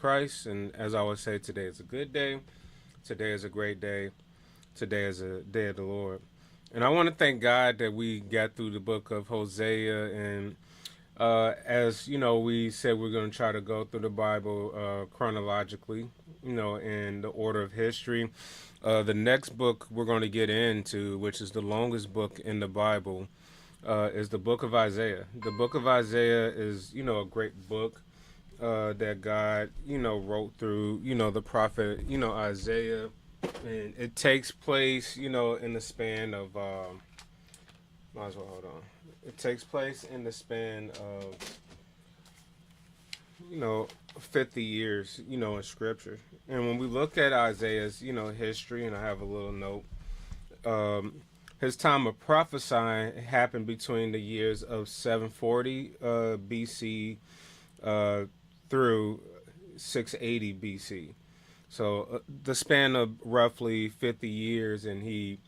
Christ. And as I always say, today is a good day. Today is a great day. Today is a day of the Lord. And I want to thank God that we got through the book of Hosea. And as you know, we said we're going to try to go through the Bible chronologically, in the order of history. The next book we're going to get into, which is the longest book in the Bible, is the book of Isaiah. The book of Isaiah is, a great book that God, wrote through, the prophet, Isaiah. And it takes place, in the span of, might as well hold on. It takes place in the span of, 50 years, in scripture. And when we look at Isaiah's, history, and I have a little note, his time of prophesying happened between the years of 740 BC through 680 BC. So the span of roughly 50 years, and he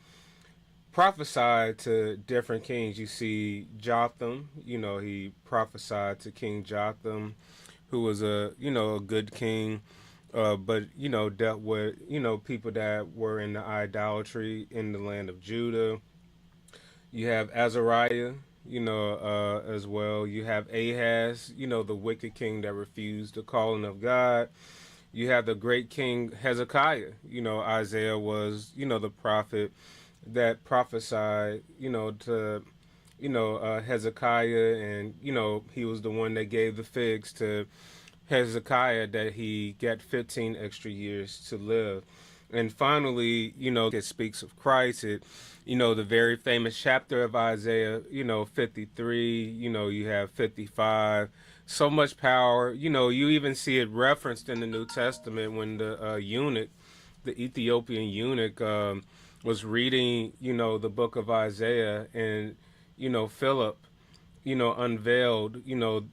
prophesied to different kings. You see Jotham, he prophesied to King Jotham, who was a good king, but dealt with people that were in the idolatry in the land of Judah. You have Azariah, as well. You have Ahaz, the wicked king that refused the calling of God. You have the great king Hezekiah. Isaiah was, the prophet that prophesied, to, Hezekiah, and, he was the one that gave the figs to Hezekiah that he get 15 extra years to live. And finally, it speaks of Christ. The very famous chapter of Isaiah, 53, you have 55. So much power. You even see it referenced in the New Testament when the eunuch, the Ethiopian eunuch, was reading, the book of Isaiah, and, Philip, unveiled,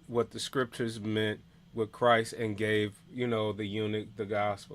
what the scriptures meant with Christ and gave, the eunuch the gospel.